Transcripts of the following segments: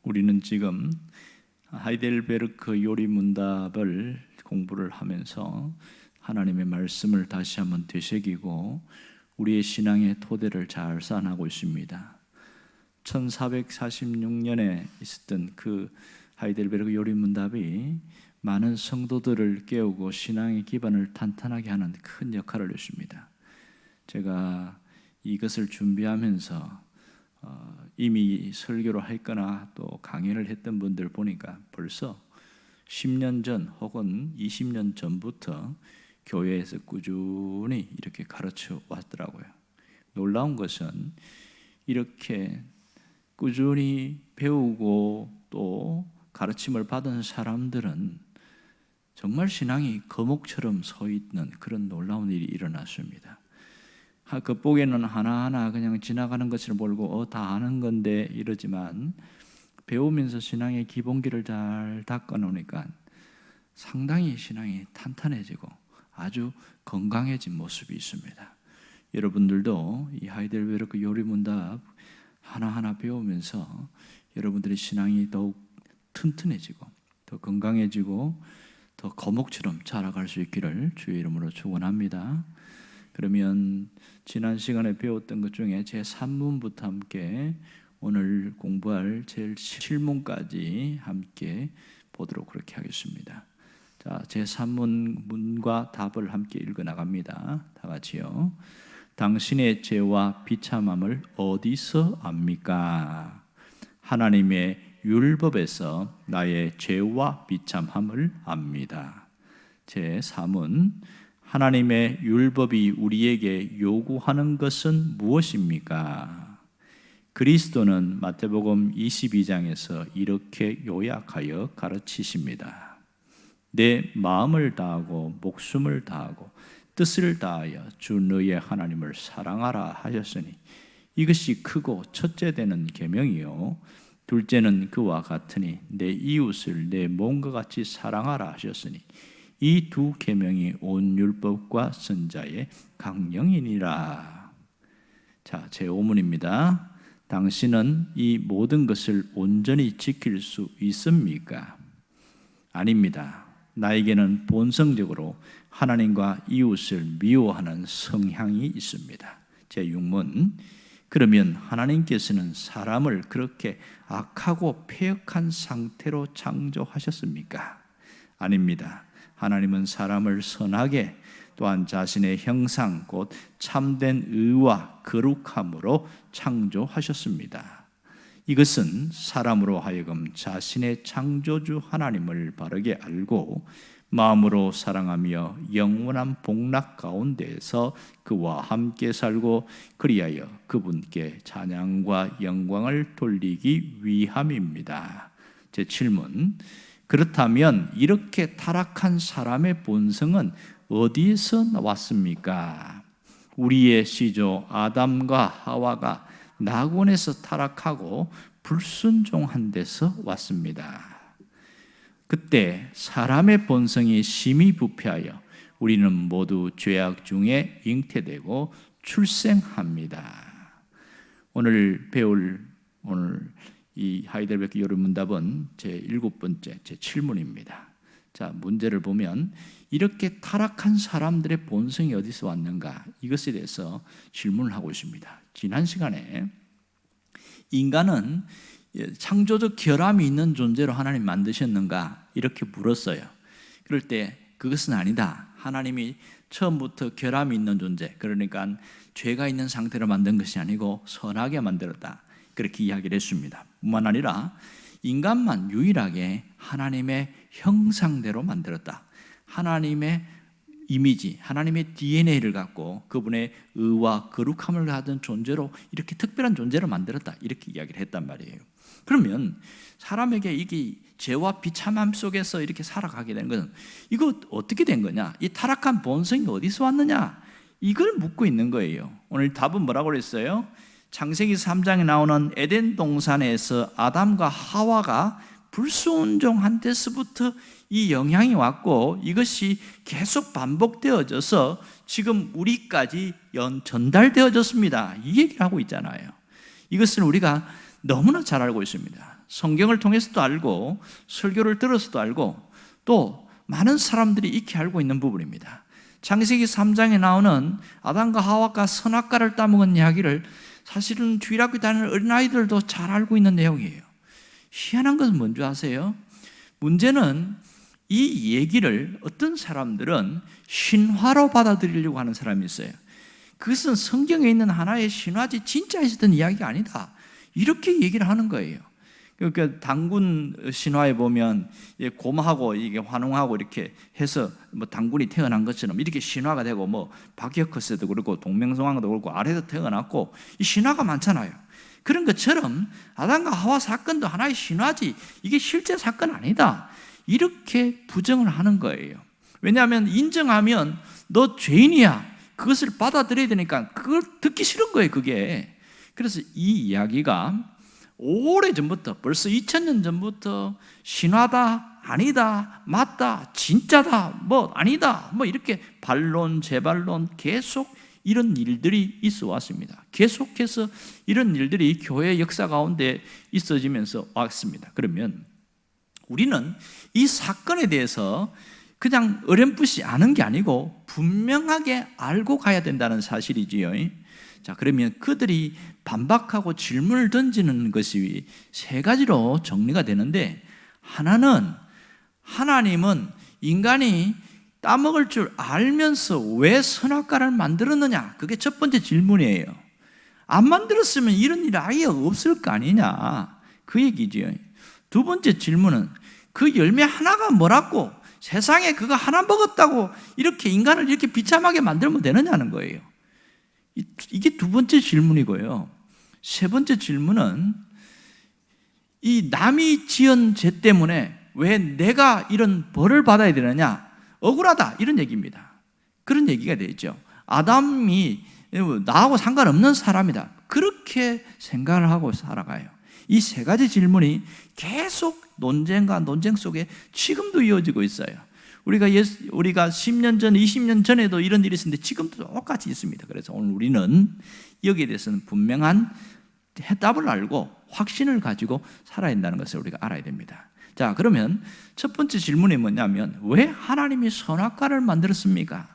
우리는 지금 하이델베르크 요리 문답을 공부를 하면서 하나님의 말씀을 다시 한번 되새기고 우리의 신앙의 토대를 잘 쌓아나가고 있습니다. 1446년에 있었던 그 하이델베르크 요리 문답이 많은 성도들을 깨우고 신앙의 기반을 탄탄하게 하는 큰 역할을 했습니다. 제가 이것을 준비하면서 이미 설교를 했거나 또 강연을 했던 분들 보니까 벌써 10년 전 혹은 20년 전부터 교회에서 꾸준히 이렇게 가르쳐 왔더라고요. 놀라운 것은 이렇게 꾸준히 배우고 또 가르침을 받은 사람들은 정말 신앙이 거목처럼 서 있는 그런 놀라운 일이 일어났습니다. 겉보기에는 하나하나 그냥 지나가는 것처럼 보이고 다 아는 건데 이러지만 배우면서 신앙의 기본기를 잘 닦아놓으니까 상당히 신앙이 탄탄해지고 아주 건강해진 모습이 있습니다. 여러분들도 이 하이델베르크 요리문답 하나하나 배우면서 여러분들의 신앙이 더욱 튼튼해지고 더 건강해지고 더 거목처럼 자라갈 수 있기를 주의 이름으로 축원합니다. 그러면 지난 시간에 배웠던 것 중에 제 3문부터 함께 오늘 공부할 제 7문까지 함께 보도록 그렇게 하겠습니다. 자, 제 3문 문과 답을 함께 읽어 나갑니다. 다 같이요. 당신의 죄와 비참함을 어디서 압니까? 하나님의 율법에서 나의 죄와 비참함을 압니다. 제 3문 하나님의 율법이 우리에게 요구하는 것은 무엇입니까? 그리스도는 마태복음 22장에서 이렇게 요약하여 가르치십니다. 내 마음을 다하고 목숨을 다하고 뜻을 다하여 주 너의 하나님을 사랑하라 하셨으니 이것이 크고 첫째 되는 계명이요 둘째는 그와 같으니 내 이웃을 내 몸과 같이 사랑하라 하셨으니 이 두 계명이 온 율법과 선자의 강령이니라. 자, 제 5문입니다. 당신은 이 모든 것을 온전히 지킬 수 있습니까? 아닙니다. 나에게는 본성적으로 하나님과 이웃을 미워하는 성향이 있습니다. 제 6문. 그러면 하나님께서는 사람을 그렇게 악하고 패역한 상태로 창조하셨습니까? 아닙니다. 하나님은 사람을 선하게 또한 자신의 형상 곧 참된 의와 거룩함으로 창조하셨습니다. 이것은 사람으로 하여금 자신의 창조주 하나님을 바르게 알고 마음으로 사랑하며 영원한 복락 가운데에서 그와 함께 살고 그리하여 그분께 찬양과 영광을 돌리기 위함입니다. 제 7문. 그렇다면 이렇게 타락한 사람의 본성은 어디에서 나왔습니까? 우리의 시조 아담과 하와가 낙원에서 타락하고 불순종한 데서 왔습니다. 그때 사람의 본성이 심히 부패하여 우리는 모두 죄악 중에 잉태되고 출생합니다. 오늘 배울 이 하이델베르크 요리 문답은 제 7번째, 제 7문입니다. 자, 문제를 보면 이렇게 타락한 사람들의 본성이 어디서 왔는가? 이것에 대해서 질문을 하고 있습니다. 지난 시간에 인간은 창조적 결함이 있는 존재로 하나님 만드셨는가? 이렇게 물었어요. 그럴 때 그것은 아니다. 하나님이 처음부터 결함이 있는 존재, 그러니까 죄가 있는 상태로 만든 것이 아니고 선하게 만들었다. 그렇게 이야기를 했습니다. 뿐만 아니라 인간만 유일하게 하나님의 형상대로 만들었다. 하나님의 이미지, 하나님의 DNA를 갖고 그분의 의와 거룩함을 가진 존재로 이렇게 특별한 존재를 만들었다. 이렇게 이야기를 했단 말이에요. 그러면 사람에게 이게 죄와 비참함 속에서 이렇게 살아가게 되는 것은 이거 어떻게 된 거냐? 이 타락한 본성이 어디서 왔느냐? 이걸 묻고 있는 거예요. 오늘 답은 뭐라고 그랬어요? 창세기 3장에 나오는 에덴 동산에서 아담과 하와가 불순종한 데서부터 이 영향이 왔고 이것이 계속 반복되어져서 지금 우리까지 전달되어졌습니다. 이 얘기를 하고 있잖아요. 이것을 우리가 너무나 잘 알고 있습니다. 성경을 통해서도 알고 설교를 들어서도 알고 또 많은 사람들이 익히 알고 있는 부분입니다. 창세기 3장에 나오는 아담과 하와가 선악과를 따먹은 이야기를 사실은 주일학교 다니는 어린아이들도 잘 알고 있는 내용이에요. 희한한 것은 뭔지 아세요? 문제는 이 얘기를 어떤 사람들은 신화로 받아들이려고 하는 사람이 있어요. 그것은 성경에 있는 하나의 신화지 진짜 있었던 이야기가 아니다, 이렇게 얘기를 하는 거예요. 그러니까 당군 신화에 보면 곰하고 이게 환웅하고 이렇게 해서 뭐 당군이 태어난 것처럼 이렇게 신화가 되고, 뭐 박이어커스도 그렇고 동명성왕도 그렇고 아래도 태어났고, 이 신화가 많잖아요. 그런 것처럼 아담과 하와 사건도 하나의 신화지 이게 실제 사건 아니다, 이렇게 부정을 하는 거예요. 왜냐하면 인정하면 너 죄인이야, 그것을 받아들여야 되니까 그걸 듣기 싫은 거예요, 그게. 그래서 이 이야기가 오래전부터, 벌써 2000년 전부터 신화다, 아니다, 맞다, 진짜다, 뭐 아니다, 뭐 이렇게 반론, 재반론 계속 이런 일들이 있어 왔습니다. 계속해서 이런 일들이 교회 역사 가운데 있어지면서 왔습니다. 그러면 우리는 이 사건에 대해서 그냥 어렴풋이 아는 게 아니고 분명하게 알고 가야 된다는 사실이지요. 자, 그러면 그들이 반박하고 질문을 던지는 것이 세 가지로 정리가 되는데, 하나는 하나님은 인간이 따먹을 줄 알면서 왜 선악과를 만들었느냐, 그게 첫 번째 질문이에요. 안 만들었으면 이런 일 아예 없을 거 아니냐, 그 얘기죠. 두 번째 질문은 그 열매 하나가 뭐라고 세상에 그거 하나 먹었다고 이렇게 인간을 이렇게 비참하게 만들면 되느냐는 거예요. 이게 두 번째 질문이고요. 세 번째 질문은 이 남이 지은 죄 때문에 왜 내가 이런 벌을 받아야 되느냐, 억울하다, 이런 얘기입니다. 그런 얘기가 되죠. 아담이 나하고 상관없는 사람이다, 그렇게 생각을 하고 살아가요. 이 세 가지 질문이 계속 논쟁과 논쟁 속에 지금도 이어지고 있어요. 우리가 10년 전, 20년 전에도 이런 일이 있었는데 지금도 똑같이 있습니다. 그래서 오늘 우리는 여기에 대해서는 분명한 해답을 알고 확신을 가지고 살아야 한다는 것을 우리가 알아야 됩니다. 자, 그러면 첫 번째 질문이 뭐냐면, 왜 하나님이 선악과를 만들었습니까?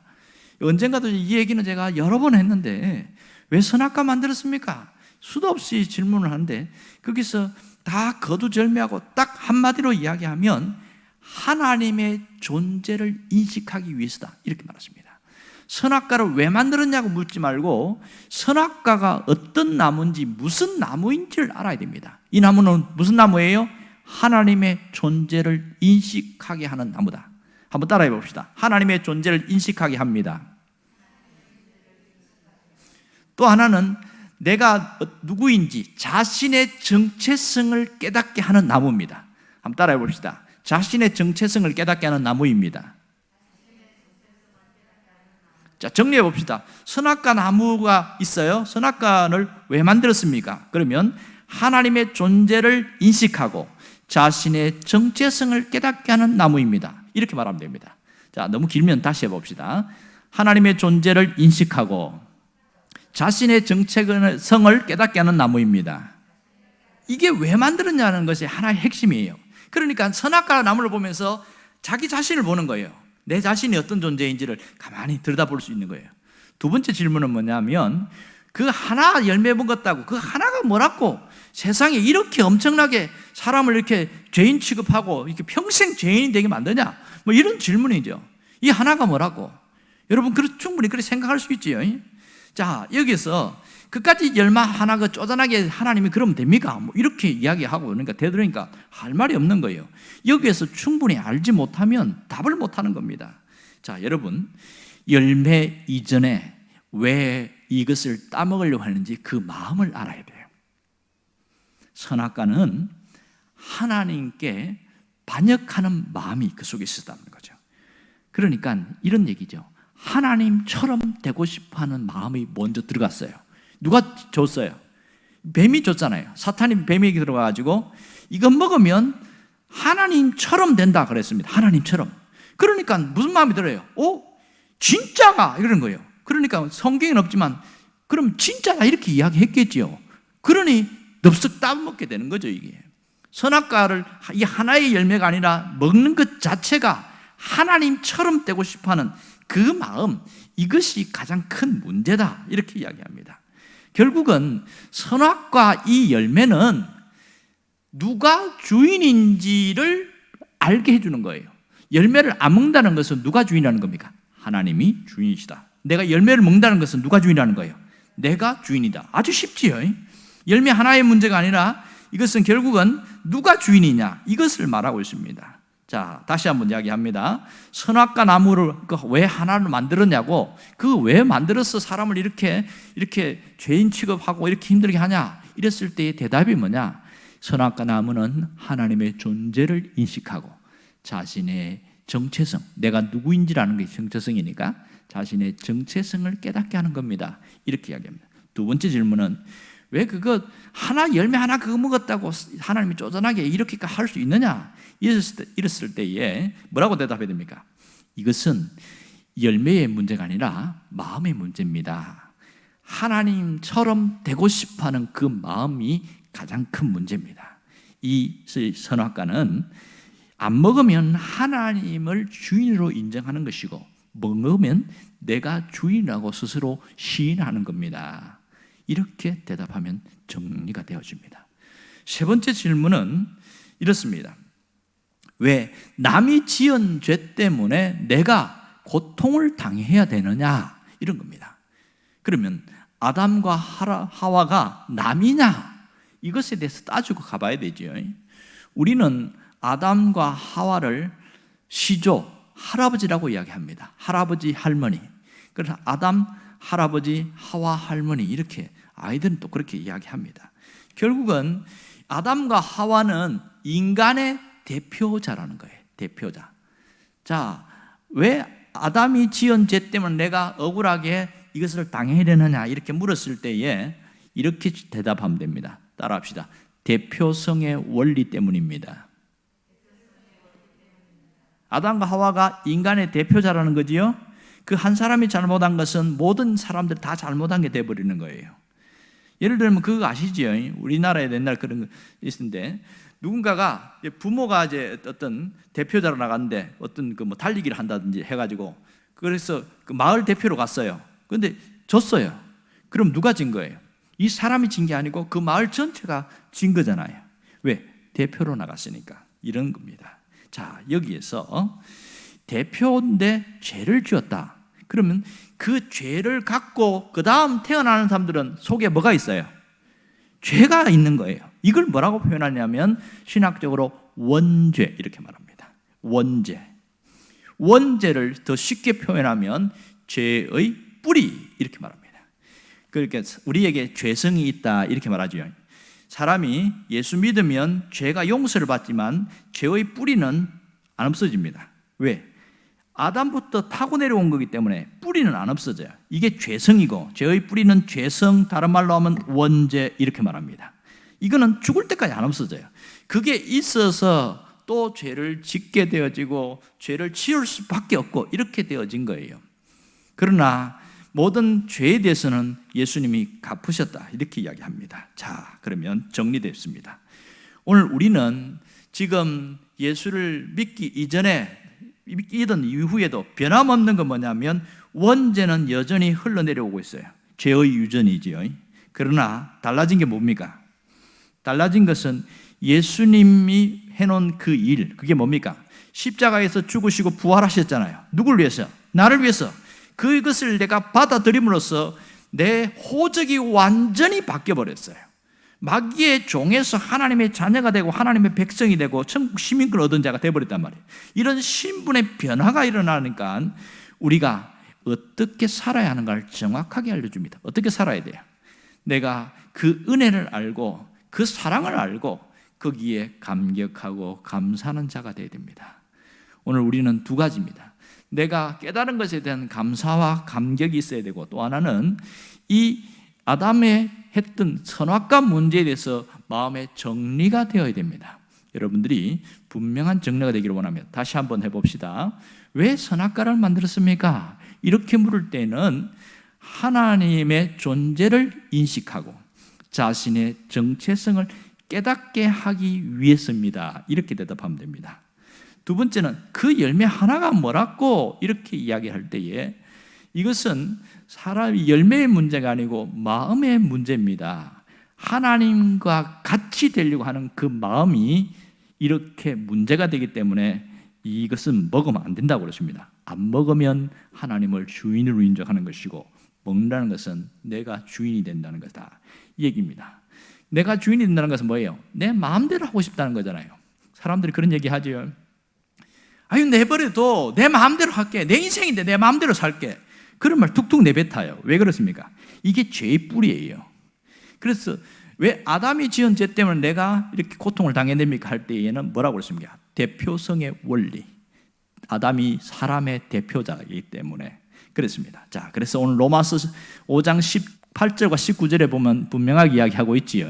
언젠가도 이 얘기는 제가 여러 번 했는데, 왜 선악과 만들었습니까? 수도 없이 질문을 하는데, 거기서 다 거두절미하고 딱 한마디로 이야기하면 하나님의 존재를 인식하기 위해서다, 이렇게 말했습니다. 선악과를 왜 만들었냐고 묻지 말고 선악과가 어떤 나무인지, 무슨 나무인지를 알아야 됩니다. 이 나무는 무슨 나무예요? 하나님의 존재를 인식하게 하는 나무다. 한번 따라해 봅시다. 하나님의 존재를 인식하게 합니다. 또 하나는 내가 누구인지 자신의 정체성을 깨닫게 하는 나무입니다. 한번 따라해 봅시다. 자신의 정체성을 깨닫게 하는 나무입니다. 자, 정리해 봅시다. 선악과 나무가 있어요. 선악과를 왜 만들었습니까? 그러면 하나님의 존재를 인식하고 자신의 정체성을 깨닫게 하는 나무입니다. 이렇게 말하면 됩니다. 자, 너무 길면 다시 해봅시다. 하나님의 존재를 인식하고 자신의 정체성을 깨닫게 하는 나무입니다. 이게 왜 만들었냐는 것이 하나의 핵심이에요. 그러니까 선악과 나무를 보면서 자기 자신을 보는 거예요. 내 자신이 어떤 존재인지를 가만히 들여다볼 수 있는 거예요. 두 번째 질문은 뭐냐면, 그 하나 열매 먹었다고 그 하나가 뭐라고 세상에 이렇게 엄청나게 사람을 이렇게 죄인 취급하고 이렇게 평생 죄인이 되게 만드냐, 뭐 이런 질문이죠. 이 하나가 뭐라고? 여러분 충분히 그렇게 생각할 수 있지요. 자, 여기서 그까지 열마 하나가 쪼잔하게 하나님이 그러면 됩니까? 뭐 이렇게 이야기하고, 그러니까 되돌으니까 할 말이 없는 거예요. 여기에서 충분히 알지 못하면 답을 못하는 겁니다. 자, 여러분, 열매 이전에 왜 이것을 따먹으려고 하는지 그 마음을 알아야 돼요. 선악과는 하나님께 반역하는 마음이 그 속에 있었다는 거죠. 그러니까 이런 얘기죠. 하나님처럼 되고 싶어하는 마음이 먼저 들어갔어요. 누가 줬어요? 뱀이 줬잖아요. 사탄이 뱀에게 들어가가지고 이거 먹으면 하나님처럼 된다 그랬습니다. 하나님처럼. 그러니까 무슨 마음이 들어요? 진짜가? 이러는 거예요. 그러니까 성경에는 없지만 그럼 진짜다 이렇게 이야기했겠지요. 그러니 덥석 따먹게 되는 거죠, 이게. 선악과를 이 하나의 열매가 아니라 먹는 것 자체가 하나님처럼 되고 싶어하는 그 마음, 이것이 가장 큰 문제다, 이렇게 이야기합니다. 결국은 선악과 이 열매는 누가 주인인지를 알게 해주는 거예요. 열매를 안 먹는다는 것은 누가 주인이라는 겁니까? 하나님이 주인이시다. 내가 열매를 먹는다는 것은 누가 주인이라는 거예요? 내가 주인이다. 아주 쉽지요. 열매 하나의 문제가 아니라 이것은 결국은 누가 주인이냐, 이것을 말하고 있습니다. 자, 다시 한번 이야기합니다. 선악과 나무를 왜 하나를 만들었냐고, 그 왜 만들어서 사람을 이렇게 죄인 취급하고 이렇게 힘들게 하냐, 이랬을 때의 대답이 뭐냐? 선악과 나무는 하나님의 존재를 인식하고 자신의 정체성, 내가 누구인지라는 게 정체성이니까 자신의 정체성을 깨닫게 하는 겁니다. 이렇게 이야기합니다. 두 번째 질문은 왜 그거 열매 하나 그거 먹었다고 하나님이 쪼잔하게 이렇게까지 할 수 있느냐? 이랬을 때에 뭐라고 대답해야 됩니까? 이것은 열매의 문제가 아니라 마음의 문제입니다. 하나님처럼 되고 싶어하는 그 마음이 가장 큰 문제입니다. 이 선악과는 안 먹으면 하나님을 주인으로 인정하는 것이고, 먹으면 내가 주인이라고 스스로 시인하는 겁니다. 이렇게 대답하면 정리가 되어집니다. 세 번째 질문은 이렇습니다. 왜 남이 지은 죄 때문에 내가 고통을 당해야 되느냐, 이런 겁니다. 그러면 아담과 하와가 남이냐, 이것에 대해서 따지고 가봐야 되죠. 우리는 아담과 하와를 시조, 할아버지라고 이야기합니다. 할아버지, 할머니. 그래서 아담, 할아버지, 하와, 할머니, 이렇게 아이들은 또 그렇게 이야기합니다. 결국은 아담과 하와는 인간의 대표자라는 거예요. 대표자. 자, 왜 아담이 지은 죄 때문에 내가 억울하게 이것을 당해야 되느냐, 이렇게 물었을 때에 이렇게 대답하면 됩니다. 따라합시다. 대표성의 원리 때문입니다. 아담과 하와가 인간의 대표자라는 거지요. 그 한 사람이 잘못한 것은 모든 사람들 다 잘못한 게 돼버리는 거예요. 예를 들면 그거 아시죠? 우리나라에 옛날 그런 거 있는데, 누군가가 부모가 이제 어떤 대표자로 나갔는데 어떤 그 뭐 달리기를 한다든지 해가지고, 그래서 그 마을 대표로 갔어요. 그런데 졌어요. 그럼 누가 진 거예요? 이 사람이 진 게 아니고 그 마을 전체가 진 거잖아요. 왜? 대표로 나갔으니까. 이런 겁니다. 자, 여기에서 대표인데 죄를 지었다. 그러면 그 죄를 갖고 그 다음 태어나는 사람들은 속에 뭐가 있어요? 죄가 있는 거예요. 이걸 뭐라고 표현하냐면 신학적으로 원죄, 이렇게 말합니다. 원죄. 원죄를 더 쉽게 표현하면 죄의 뿌리, 이렇게 말합니다. 그러니까 우리에게 죄성이 있다, 이렇게 말하죠. 사람이 예수 믿으면 죄가 용서를 받지만 죄의 뿌리는 안 없어집니다. 왜? 아담부터 타고 내려온 거기 때문에 뿌리는 안 없어져요. 이게 죄성이고, 죄의 뿌리는 죄성, 다른 말로 하면 원죄, 이렇게 말합니다. 이거는 죽을 때까지 안 없어져요. 그게 있어서 또 죄를 짓게 되어지고 죄를 지을 수밖에 없고, 이렇게 되어진 거예요. 그러나 모든 죄에 대해서는 예수님이 갚으셨다, 이렇게 이야기합니다. 자, 그러면 정리됐습니다. 오늘 우리는 지금 예수를 믿기 이전에, 믿던 이후에도 변함없는 건 뭐냐면 원죄는 여전히 흘러내려오고 있어요. 죄의 유전이지요. 그러나 달라진 게 뭡니까? 달라진 것은 예수님이 해놓은 그 일, 그게 뭡니까? 십자가에서 죽으시고 부활하셨잖아요. 누굴 위해서? 나를 위해서. 그것을 내가 받아들임으로써 내 호적이 완전히 바뀌어버렸어요. 마귀의 종에서 하나님의 자녀가 되고 하나님의 백성이 되고 천국 시민권을 얻은 자가 되어버렸단 말이에요. 이런 신분의 변화가 일어나니까 우리가 어떻게 살아야 하는가를 정확하게 알려줍니다. 어떻게 살아야 돼요? 내가 그 은혜를 알고 그 사랑을 알고 거기에 감격하고 감사하는 자가 되어야 됩니다. 오늘 우리는 두 가지입니다. 내가 깨달은 것에 대한 감사와 감격이 있어야 되고, 또 하나는 이 아담의 했던 선악과 문제에 대해서 마음의 정리가 되어야 됩니다. 여러분들이 분명한 정리가 되기를 원하면 다시 한번 해봅시다. 왜 선악과를 만들었습니까? 이렇게 물을 때는 하나님의 존재를 인식하고 자신의 정체성을 깨닫게 하기 위해서입니다. 이렇게 대답하면 됩니다. 두 번째는 그 열매 하나가 뭐라고 이렇게 이야기할 때에 이것은 사람의 열매의 문제가 아니고 마음의 문제입니다. 하나님과 같이 되려고 하는 그 마음이 이렇게 문제가 되기 때문에 이것은 먹으면 안 된다고 그러십니다. 안 먹으면 하나님을 주인으로 인정하는 것이고 먹는다는 것은 내가 주인이 된다는 것이다, 이 얘기입니다. 내가 주인이 된다는 것은 뭐예요? 내 마음대로 하고 싶다는 거잖아요. 사람들이 그런 얘기 하죠. 아유, 내버려도 내 마음대로 할게. 내 인생인데 내 마음대로 살게. 그런 말 툭툭 내뱉어요. 왜 그렇습니까? 이게 죄의 뿌리예요. 그래서 왜 아담이 지은 죄 때문에 내가 이렇게 고통을 당해냅니까? 할 때에는 뭐라고 그랬습니까? 대표성의 원리. 아담이 사람의 대표자이기 때문에 그렇습니다. 자, 그래서 오늘 로마서 5장 18절과 19절에 보면 분명하게 이야기하고 있지요.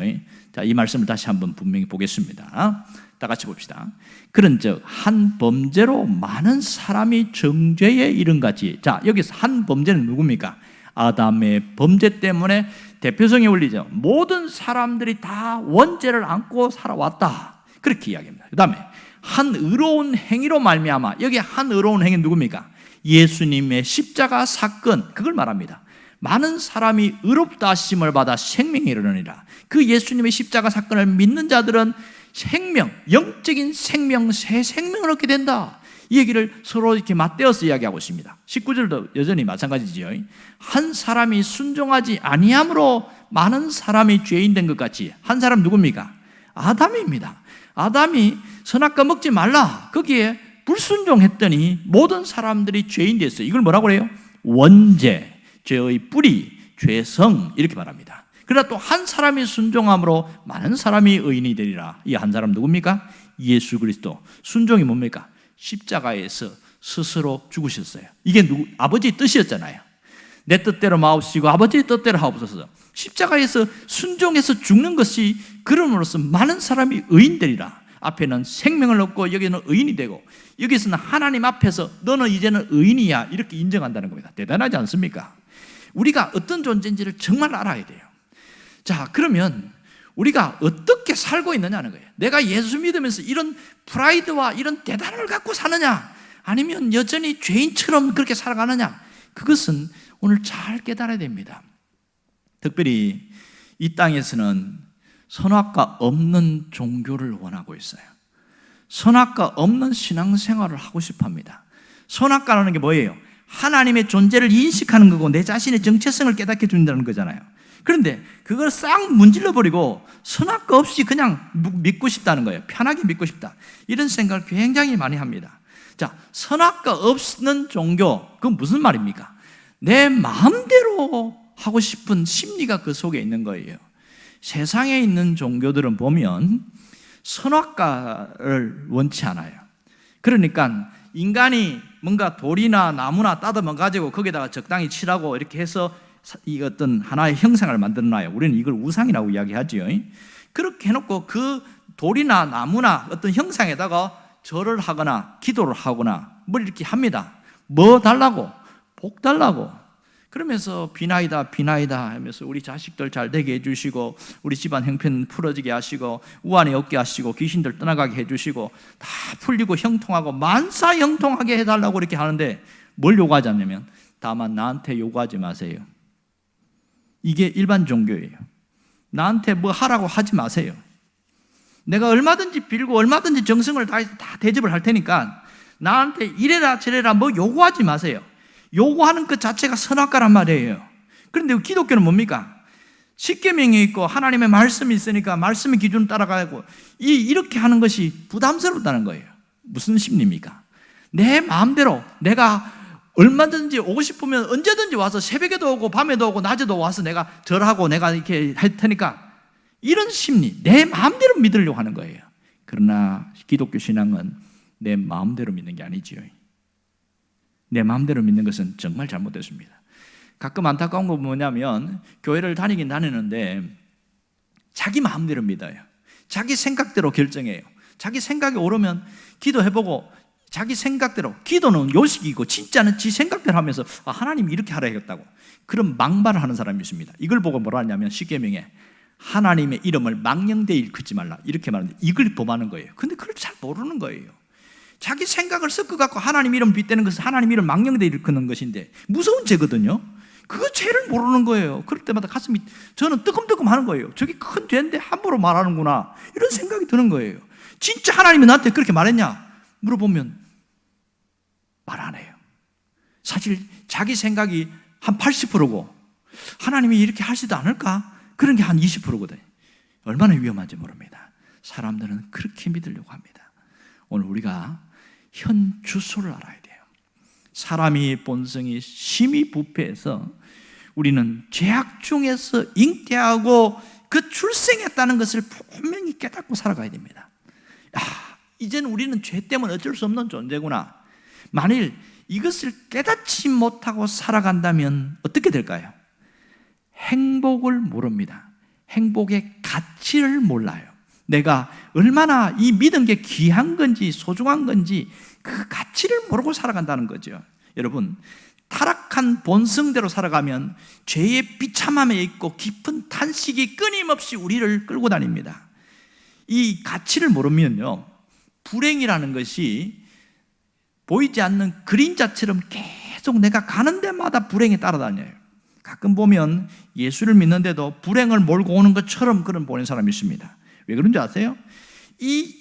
자, 이 말씀을 다시 한번 분명히 보겠습니다. 다 같이 봅시다. 그런즉 한 범죄로 많은 사람이 정죄에 이른같이. 자, 여기서 한 범죄는 누굽니까? 아담의 범죄 때문에 대표성의 원리죠. 모든 사람들이 다 원죄를 안고 살아왔다, 그렇게 이야기합니다. 그 다음에 한 의로운 행위로 말미암아. 여기 한 의로운 행위 누굽니까? 예수님의 십자가 사건, 그걸 말합니다. 많은 사람이 의롭다 하심을 받아 생명에 이르느니라. 그 예수님의 십자가 사건을 믿는 자들은 생명, 영적인 생명, 새 생명을 얻게 된다, 이 얘기를 서로 이렇게 맞대어서 이야기하고 있습니다. 19절도 여전히 마찬가지지요. 한 사람이 순종하지 아니함으로 많은 사람이 죄인 된 것 같이. 한 사람 누굽니까? 아담입니다. 아담이 선악과 먹지 말라, 거기에 불순종했더니 모든 사람들이 죄인 됐어요. 이걸 뭐라고 그래요? 원죄, 죄의 뿌리, 죄성, 이렇게 말합니다. 그러나 또 한 사람이 순종함으로 많은 사람이 의인이 되리라. 이 한 사람 누굽니까? 예수 그리스도. 순종이 뭡니까? 십자가에서 스스로 죽으셨어요. 이게 아버지의 뜻이었잖아요. 내 뜻대로 마옵시고 아버지의 뜻대로 하옵소서. 십자가에서 순종해서 죽는 것이 그럼으로써 많은 사람이 의인 되리라. 앞에는 생명을 얻고 여기는 의인이 되고, 여기서는 하나님 앞에서 너는 이제는 의인이야, 이렇게 인정한다는 겁니다. 대단하지 않습니까? 우리가 어떤 존재인지를 정말 알아야 돼요. 자, 그러면 우리가 어떻게 살고 있느냐는 거예요. 내가 예수 믿으면서 이런 프라이드와 이런 대단함을 갖고 사느냐, 아니면 여전히 죄인처럼 그렇게 살아가느냐, 그것은 오늘 잘 깨달아야 됩니다. 특별히 이 땅에서는 선악과 없는 종교를 원하고 있어요. 선악과 없는 신앙생활을 하고 싶어 합니다. 선악과라는 게 뭐예요? 하나님의 존재를 인식하는 거고 내 자신의 정체성을 깨닫게 준다는 거잖아요. 그런데 그걸 싹 문질러버리고 선악과 없이 그냥 믿고 싶다는 거예요. 편하게 믿고 싶다, 이런 생각을 굉장히 많이 합니다. 자, 선악과 없는 종교, 그건 무슨 말입니까? 내 마음대로 하고 싶은 심리가 그 속에 있는 거예요. 세상에 있는 종교들은 보면 선악과를 원치 않아요. 그러니까 인간이 뭔가 돌이나 나무나 따듬어 가지고 거기다가 적당히 칠하고 이렇게 해서 이 어떤 하나의 형상을 만들어놔요. 우리는 이걸 우상이라고 이야기하죠. 그렇게 해놓고 그 돌이나 나무나 어떤 형상에다가 절을 하거나 기도를 하거나 뭘 이렇게 합니다. 뭐 달라고? 복 달라고. 그러면서 비나이다 비나이다 하면서 우리 자식들 잘 되게 해주시고, 우리 집안 형편 풀어지게 하시고, 우환이 없게 하시고, 귀신들 떠나가게 해주시고, 다 풀리고 형통하고 만사 형통하게 해달라고 이렇게 하는데 뭘 요구하지 않냐면, 다만 나한테 요구하지 마세요. 이게 일반 종교예요. 나한테 뭐 하라고 하지 마세요. 내가 얼마든지 빌고 얼마든지 정성을 다해서 다 대접을 할 테니까 나한테 이래라 저래라 뭐 요구하지 마세요. 요구하는 것 자체가 선악과란 말이에요. 그런데 기독교는 뭡니까? 십계명이 있고 하나님의 말씀이 있으니까 말씀의 기준을 따라가고 이렇게 하는 것이 부담스럽다는 거예요. 무슨 심리입니까? 내 마음대로 내가 얼마든지 오고 싶으면 언제든지 와서 새벽에도 오고 밤에도 오고 낮에도 와서 내가 절하고 내가 이렇게 할 테니까, 이런 심리, 내 마음대로 믿으려고 하는 거예요. 그러나 기독교 신앙은 내 마음대로 믿는 게 아니지요. 내 마음대로 믿는 것은 정말 잘못됐습니다. 가끔 안타까운 건 뭐냐면 교회를 다니긴 다니는데 자기 마음대로 믿어요. 자기 생각대로 결정해요. 자기 생각이 오르면 기도해보고 자기 생각대로, 기도는 요식이고 진짜는 지 생각대로 하면서 하나님 이렇게 하라 했다고 그런 망발을 하는 사람이 있습니다. 이걸 보고 뭐라 하냐면 십계명에 하나님의 이름을 망령되이 일컫지 말라 이렇게 말하는데 이걸 범하는 거예요. 근데 그걸 잘 모르는 거예요. 자기 생각을 섞어갖고 하나님 이름 빗대는 것은 하나님 이름 망령되이 일컫는 것인데 무서운 죄거든요. 그거 죄를 모르는 거예요. 그럴 때마다 가슴이 저는 뜨끔뜨끔 하는 거예요. 저게 큰 죄인데 함부로 말하는구나 이런 생각이 드는 거예요. 진짜 하나님이 나한테 그렇게 말했냐 물어보면 말 안 해요. 사실 자기 생각이 한 80%고 하나님이 이렇게 하시도 않을까? 그런 게 한 20%거든요. 얼마나 위험한지 모릅니다. 사람들은 그렇게 믿으려고 합니다. 오늘 우리가 현 주소를 알아야 돼요. 사람이 본성이 심히 부패해서 우리는 죄악 중에서 잉태하고 그 출생했다는 것을 분명히 깨닫고 살아가야 됩니다. 이제는 우리는 죄 때문에 어쩔 수 없는 존재구나. 만일 이것을 깨닫지 못하고 살아간다면 어떻게 될까요? 행복을 모릅니다. 행복의 가치를 몰라요. 내가 얼마나 이 믿은 게 귀한 건지 소중한 건지 그 가치를 모르고 살아간다는 거죠. 여러분, 타락한 본성대로 살아가면 죄의 비참함에 있고 깊은 탄식이 끊임없이 우리를 끌고 다닙니다. 이 가치를 모르면요, 불행이라는 것이 보이지 않는 그림자처럼 계속 내가 가는 데마다 불행이 따라다녀요. 가끔 보면 예수를 믿는데도 불행을 몰고 오는 것처럼 그런 보는 사람이 있습니다. 왜 그런지 아세요? 이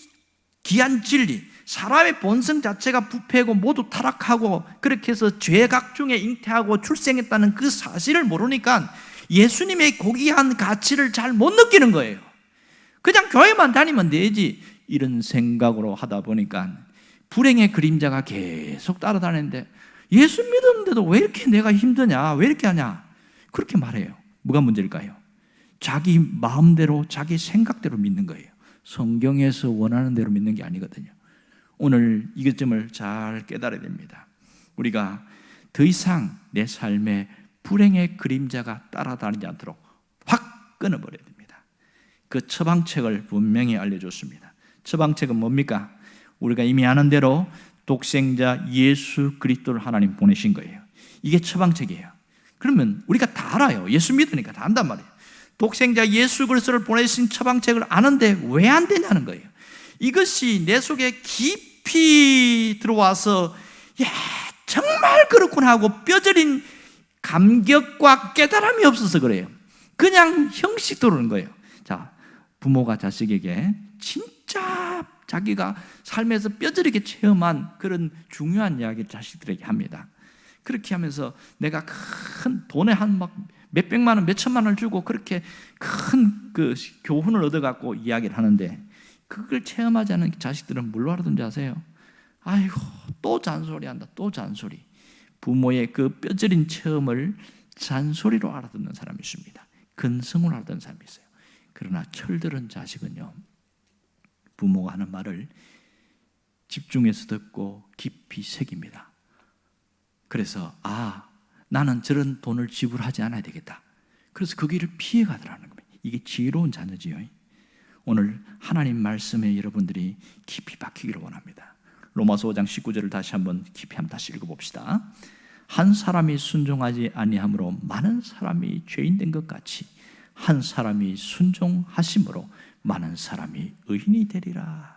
귀한 진리, 사람의 본성 자체가 부패하고 모두 타락하고 그렇게 해서 죄악 중에 잉태하고 출생했다는 그 사실을 모르니까 예수님의 고귀한 가치를 잘 못 느끼는 거예요. 그냥 교회만 다니면 되지 이런 생각으로 하다 보니까 불행의 그림자가 계속 따라다니는데 예수 믿었는데도 왜 이렇게 내가 힘드냐, 왜 이렇게 하냐 그렇게 말해요. 뭐가 문제일까요? 자기 마음대로 자기 생각대로 믿는 거예요. 성경에서 원하는 대로 믿는 게 아니거든요. 오늘 이 점을 잘 깨달아야 됩니다. 우리가 더 이상 내 삶에 불행의 그림자가 따라다니지 않도록 확 끊어버려야 됩니다. 그 처방책을 분명히 알려줬습니다. 처방책은 뭡니까? 우리가 이미 아는 대로 독생자 예수 그리스도를 하나님 보내신 거예요. 이게 처방책이에요. 그러면 우리가 다 알아요. 예수 믿으니까 다 안단 말이에요. 독생자 예수 그리스도를 보내신 처방책을 아는데 왜 안 되냐는 거예요. 이것이 내 속에 깊이 들어와서 정말 그렇구나 하고 뼈저린 감격과 깨달음이 없어서 그래요. 그냥 형식대로 그러는 거예요. 자, 부모가 자식에게 진짜 자기가 삶에서 뼈저리게 체험한 그런 중요한 이야기를 자식들에게 합니다. 그렇게 하면서 내가 큰 돈에 한 막 몇백만 원, 몇천만 원을 주고 그렇게 큰 그 교훈을 얻어갖고 이야기를 하는데 그걸 체험하지 않은 자식들은 뭘로 알아듣는지 아세요? 아이고, 또 잔소리한다, 또 잔소리. 부모의 그 뼈저린 체험을 잔소리로 알아듣는 사람이 있습니다. 근성으로 알아듣는 사람이 있어요. 그러나 철들은 자식은요, 부모가 하는 말을 집중해서 듣고 깊이 새깁니다. 그래서 나는 저런 돈을 지불하지 않아야 되겠다. 그래서 그 길을 피해가더라는 겁니다. 이게 지혜로운 자녀지요. 오늘 하나님 말씀에 여러분들이 깊이 박히기를 원합니다. 로마서 5장 19절을 다시 한번 깊이 한번 다시 읽어봅시다. 한 사람이 순종하지 아니함으로 많은 사람이 죄인 된 것 같이 한 사람이 순종하심으로 많은 사람이 의인이 되리라.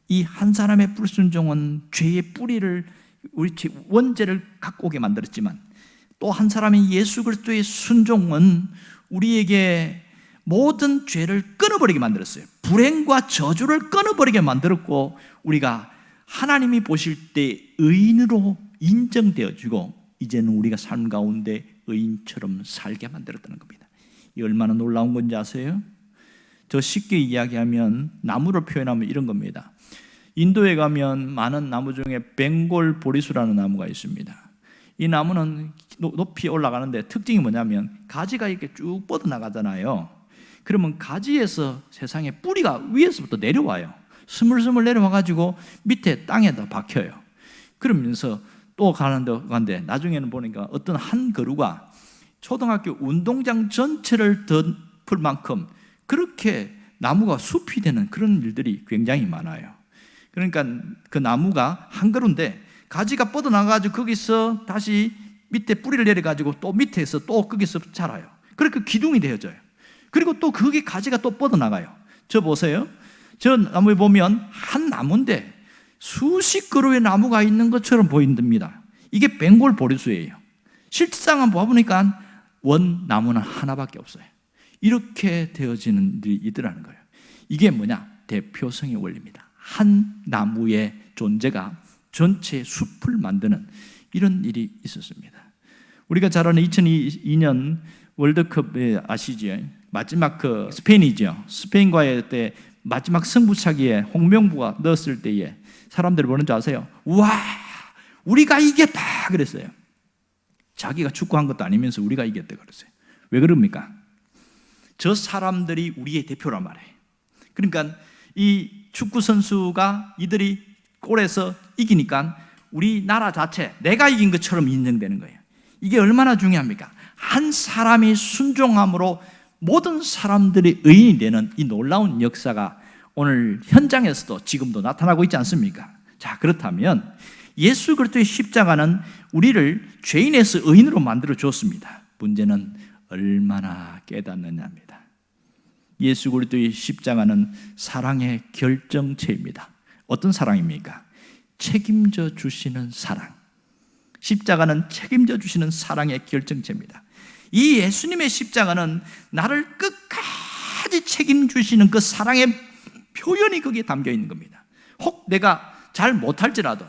이 한 사람의 불순종은 죄의 뿌리를 우리 원죄를 갖고 오게 만들었지만 또 한 사람의 예수 그리스도의 순종은 우리에게 모든 죄를 끊어버리게 만들었어요. 불행과 저주를 끊어버리게 만들었고 우리가 하나님이 보실 때 의인으로 인정되어지고 이제는 우리가 삶 가운데 의인처럼 살게 만들었다는 겁니다. 이 얼마나 놀라운 건지 아세요? 더 쉽게 이야기하면 나무를 표현하면 이런 겁니다. 인도에 가면 많은 나무 중에 벵골 보리수라는 나무가 있습니다. 이 나무는 높이 올라가는데 특징이 뭐냐면 가지가 이렇게 쭉 뻗어나가잖아요. 그러면 가지에서 세상에 뿌리가 위에서부터 내려와요. 스물스물 내려와가지고 밑에 땅에다 박혀요. 그러면서 또 가는데 나중에는 보니까 어떤 한 그루가 초등학교 운동장 전체를 덮을 만큼 그렇게 나무가 숲이 되는 그런 일들이 굉장히 많아요. 그러니까 그 나무가 한 그루인데 가지가 뻗어나가지고 거기서 다시 밑에 뿌리를 내려가지고 또 밑에서 또 거기서 자라요. 그렇게 기둥이 되어져요. 그리고 또 그게 가지가 또 뻗어나가요. 저 보세요. 저 나무에 보면 한 나무인데 수십 그루의 나무가 있는 것처럼 보인답니다. 이게 벵골 보리수예요. 실제상 봐보니까 원 나무는 하나밖에 없어요. 이렇게 되어지는 일이 있더라는 거예요. 이게 뭐냐? 대표성의 원리입니다. 한 나무의 존재가 전체 숲을 만드는 이런 일이 있었습니다. 우리가 잘 아는 2002년 월드컵에 아시죠? 마지막 스페인이죠. 스페인과의 때 마지막 승부차기에 홍명보가 넣었을 때에 사람들이 뭐라는 줄 아세요? 우와, 우리가 이겼다 그랬어요. 자기가 축구한 것도 아니면서 우리가 이겼다 그랬어요. 왜 그럽니까? 저 사람들이 우리의 대표란 말이에요. 그러니까 이 축구 선수가 이들이 골에서 이기니까 우리나라 자체 내가 이긴 것처럼 인정되는 거예요. 이게 얼마나 중요합니까? 한 사람이 순종함으로 모든 사람들이 의인이 되는 이 놀라운 역사가 오늘 현장에서도 지금도 나타나고 있지 않습니까? 자, 그렇다면 예수 그리스도의 십자가는 우리를 죄인에서 의인으로 만들어 주었습니다. 문제는 얼마나 깨닫느냐입니다. 예수 그리스도의 십자가는 사랑의 결정체입니다. 어떤 사랑입니까? 책임져 주시는 사랑. 십자가는 책임져 주시는 사랑의 결정체입니다. 이 예수님의 십자가는 나를 끝까지 책임주시는 그 사랑의 표현이 거기에 담겨 있는 겁니다. 혹 내가 잘 못할지라도,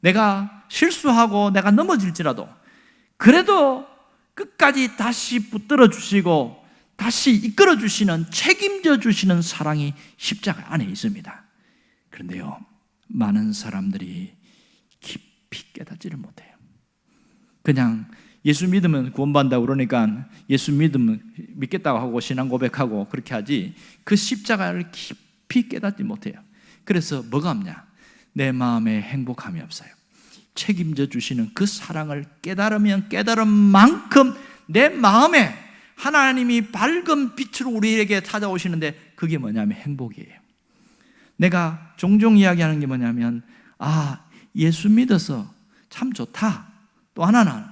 내가 실수하고 내가 넘어질지라도 그래도 끝까지 다시 붙들어 주시고 다시 이끌어 주시는, 책임져 주시는 사랑이 십자가 안에 있습니다. 그런데요, 많은 사람들이 깊이 깨닫지를 못해요. 그냥 예수 믿으면 구원받는다고 그러니까 예수 믿겠다고 하고 신앙 고백하고 그렇게 하지 그 십자가를 깊이 깨닫지 못해요. 그래서 뭐가 없냐? 내 마음에 행복함이 없어요. 책임져 주시는 그 사랑을 깨달으면 깨달은 만큼 내 마음에 하나님이 밝은 빛으로 우리에게 찾아오시는데 그게 뭐냐면 행복이에요. 내가 종종 이야기하는 게 뭐냐면 예수 믿어서 참 좋다. 또 하나는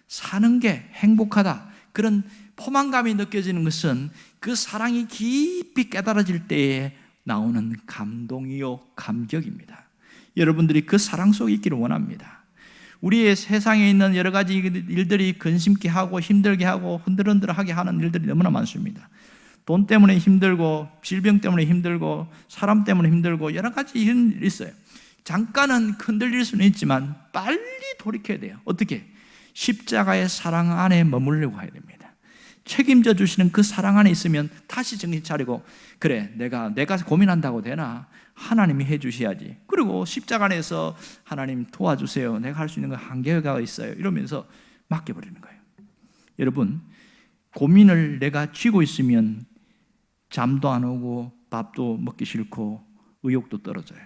사는 게 행복하다. 그런 포만감이 느껴지는 것은 그 사랑이 깊이 깨달아질 때에 나오는 감동이요 감격입니다. 여러분들이 그 사랑 속에 있기를 원합니다. 우리의 세상에 있는 여러 가지 일들이 근심케 하고 힘들게 하고 흔들흔들하게 하는 일들이 너무나 많습니다. 돈 때문에 힘들고 질병 때문에 힘들고 사람 때문에 힘들고 여러 가지 일이 있어요. 잠깐은 흔들릴 수는 있지만 빨리 돌이켜야 돼요. 어떻게? 십자가의 사랑 안에 머물려고 해야 됩니다. 책임져 주시는 그 사랑 안에 있으면 다시 정신 차리고 그래, 내가 고민한다고 되나? 하나님이 해 주셔야지. 그리고 십자가 안에서 하나님 도와주세요. 내가 할 수 있는 건 한계가 있어요. 이러면서 맡겨버리는 거예요. 여러분, 고민을 내가 쥐고 있으면 잠도 안 오고 밥도 먹기 싫고 의욕도 떨어져요.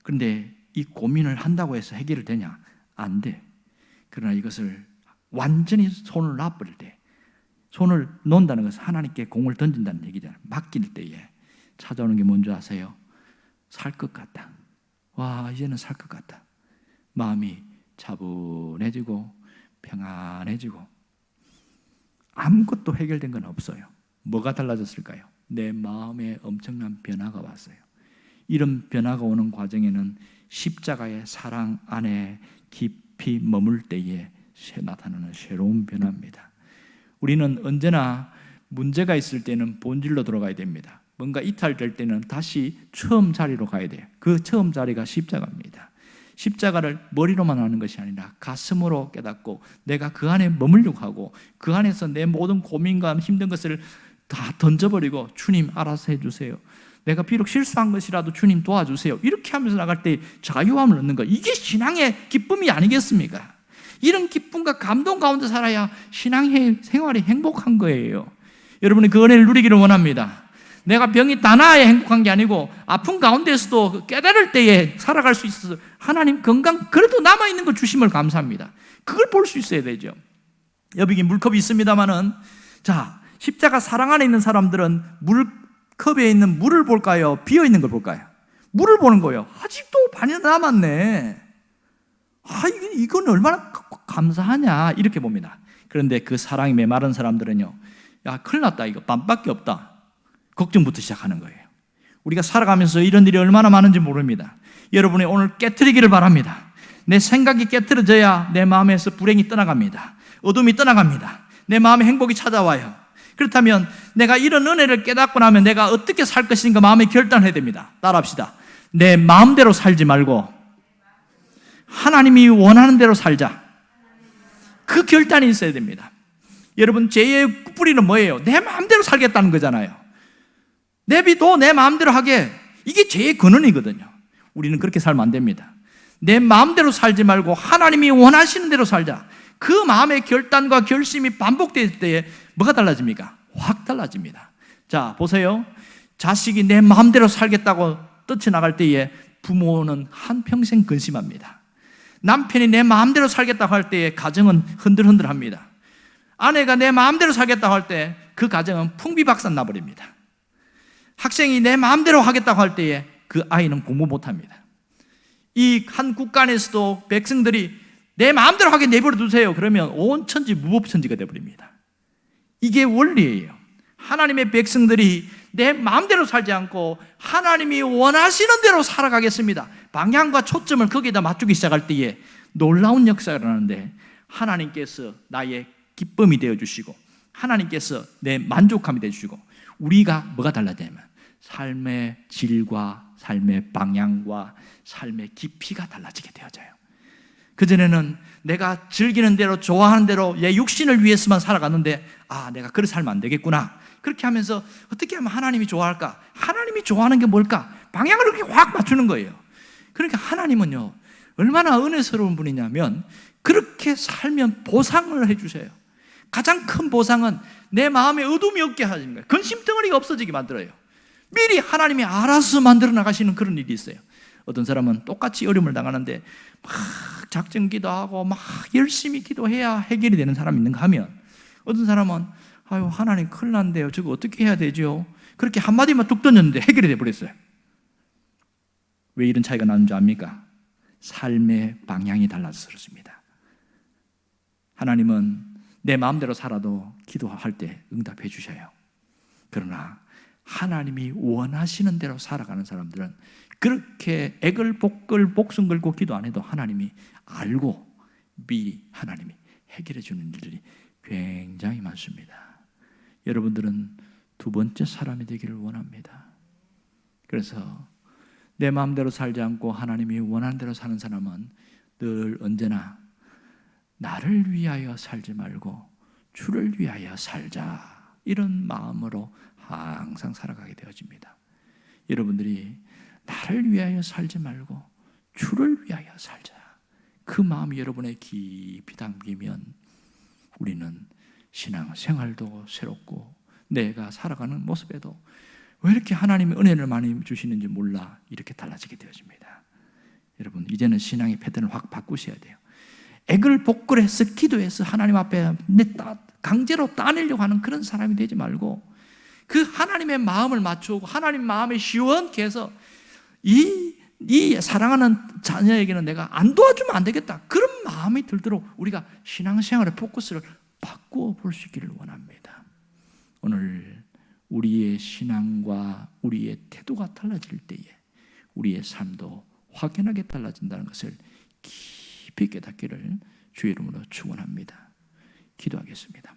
그런데 이 고민을 한다고 해서 해결이 되냐? 안 돼. 그러나 이것을 완전히 손을 놔버릴 때, 손을 놓는다는 것은 하나님께 공을 던진다는 얘기잖아요. 맡길 때에 찾아오는 게 뭔지 아세요? 살 것 같다. 와, 이제는 살 것 같다. 마음이 차분해지고 평안해지고 아무것도 해결된 건 없어요. 뭐가 달라졌을까요? 내 마음에 엄청난 변화가 왔어요. 이런 변화가 오는 과정에는 십자가의 사랑 안에 깊이 머물 때에 나타나는 새로운 변화입니다. 우리는 언제나 문제가 있을 때는 본질로 들어가야 됩니다. 뭔가 이탈될 때는 다시 처음 자리로 가야 돼요. 그 처음 자리가 십자가입니다. 십자가를 머리로만 하는 것이 아니라 가슴으로 깨닫고 내가 그 안에 머물려고 하고 그 안에서 내 모든 고민과 힘든 것을 다 던져버리고 주님 알아서 해주세요. 내가 비록 실수한 것이라도 주님 도와주세요. 이렇게 하면서 나갈 때 자유함을 얻는 거, 이게 신앙의 기쁨이 아니겠습니까? 이런 기쁨과 감동 가운데 살아야 신앙의 생활이 행복한 거예요. 여러분이 그 은혜를 누리기를 원합니다. 내가 병이 다 나아야 행복한 게 아니고 아픈 가운데서도 깨달을 때에 살아갈 수 있어서 하나님 건강 그래도 남아있는 걸 주심을 감사합니다. 그걸 볼 수 있어야 되죠. 여기 물컵이 있습니다만은, 자, 십자가 사랑 안에 있는 사람들은 물컵에 있는 물을 볼까요? 비어있는 걸 볼까요? 물을 보는 거예요. 아직도 반이 남았네. 이건 얼마나 감사하냐 이렇게 봅니다. 그런데 그 사랑이 메마른 사람들은요, 야, 큰일 났다. 이거 반밖에 없다. 걱정부터 시작하는 거예요. 우리가 살아가면서 이런 일이 얼마나 많은지 모릅니다. 여러분이 오늘 깨트리기를 바랍니다. 내 생각이 깨트려져야 내 마음에서 불행이 떠나갑니다. 어둠이 떠나갑니다. 내 마음에 행복이 찾아와요. 그렇다면 내가 이런 은혜를 깨닫고 나면 내가 어떻게 살 것인가 마음에 결단을 해야 됩니다. 따라합시다. 내 마음대로 살지 말고 하나님이 원하는 대로 살자. 그 결단이 있어야 됩니다. 여러분, 죄의 뿌리는 뭐예요? 내 마음대로 살겠다는 거잖아요. 내비도 내 마음대로 하게. 이게 죄의 근원이거든요. 우리는 그렇게 살면 안 됩니다. 내 마음대로 살지 말고 하나님이 원하시는 대로 살자. 그 마음의 결단과 결심이 반복될 때에 뭐가 달라집니까? 확 달라집니다. 자, 보세요. 자식이 내 마음대로 살겠다고 뛰쳐나갈 때에 부모는 한평생 근심합니다. 남편이 내 마음대로 살겠다고 할 때에 가정은 흔들흔들합니다. 아내가 내 마음대로 살겠다고 할 때 그 가정은 풍비박산 나버립니다. 학생이 내 마음대로 하겠다고 할 때에 그 아이는 공부 못합니다. 이 한 국가 안에서도 백성들이 내 마음대로 하게 내버려 두세요. 그러면 온 천지 무법천지가 되어버립니다. 이게 원리예요. 하나님의 백성들이 내 마음대로 살지 않고 하나님이 원하시는 대로 살아가겠습니다. 방향과 초점을 거기에다 맞추기 시작할 때에 놀라운 역사가 일어나는데 하나님께서 나의 기쁨이 되어주시고 하나님께서 내 만족함이 되어주시고 우리가 뭐가 달라지냐면 삶의 질과 삶의 방향과 삶의 깊이가 달라지게 되어져요. 그전에는 내가 즐기는 대로 좋아하는 대로 내 육신을 위해서만 살아갔는데 내가 그렇게 살면 안 되겠구나. 그렇게 하면서 어떻게 하면 하나님이 좋아할까? 하나님이 좋아하는 게 뭘까? 방향을 이렇게 확 맞추는 거예요. 그러니까 하나님은요 얼마나 은혜스러운 분이냐면 그렇게 살면 보상을 해주세요. 가장 큰 보상은 내 마음에 어둠이 없게 하시는 거예요. 근심덩어리가 없어지게 만들어요. 미리 하나님이 알아서 만들어 나가시는 그런 일이 있어요. 어떤 사람은 똑같이 어려움을 당하는데 막 작정 기도하고 막 열심히 기도해야 해결이 되는 사람이 있는가 하면 어떤 사람은 아유 하나님 큰일 난대요. 저거 어떻게 해야 되죠? 그렇게 한마디만 뚝 던졌는데 해결이 돼버렸어요. 왜 이런 차이가 나는 줄 압니까? 삶의 방향이 달라서 그렇습니다. 하나님은 내 마음대로 살아도 기도할 때 응답해 주셔요. 그러나 하나님이 원하시는 대로 살아가는 사람들은 그렇게 애걸 복걸 목숨 걸고 기도 안 해도 하나님이 알고 미리 하나님이 해결해 주는 일들이 굉장히 많습니다. 여러분들은 두 번째 사람이 되기를 원합니다. 그래서 내 마음대로 살지 않고 하나님이 원하는 대로 사는 사람은 늘 언제나 나를 위하여 살지 말고 주를 위하여 살자 이런 마음으로 항상 살아가게 되어집니다. 여러분들이 나를 위하여 살지 말고 주를 위하여 살자 그 마음이 여러분의 깊이 담기면 우리는 신앙생활도 새롭고 내가 살아가는 모습에도 왜 이렇게 하나님의 은혜를 많이 주시는지 몰라 이렇게 달라지게 되어집니다. 여러분 이제는 신앙의 패턴을 확 바꾸셔야 돼요. 애걸 복걸해서 기도해서 하나님 앞에 강제로 따내려고 하는 그런 사람이 되지 말고 그 하나님의 마음을 맞추고 하나님 마음에 시원케 해서 이 사랑하는 자녀에게는 내가 안 도와주면 안 되겠다 그런 마음이 들도록 우리가 신앙생활의 포커스를 바꾸어 볼 수 있기를 원합니다. 오늘 우리의 신앙과 우리의 태도가 달라질 때에 우리의 삶도 확연하게 달라진다는 것을 깊이 깨닫기를 주의 이름으로 축원합니다. 기도하겠습니다.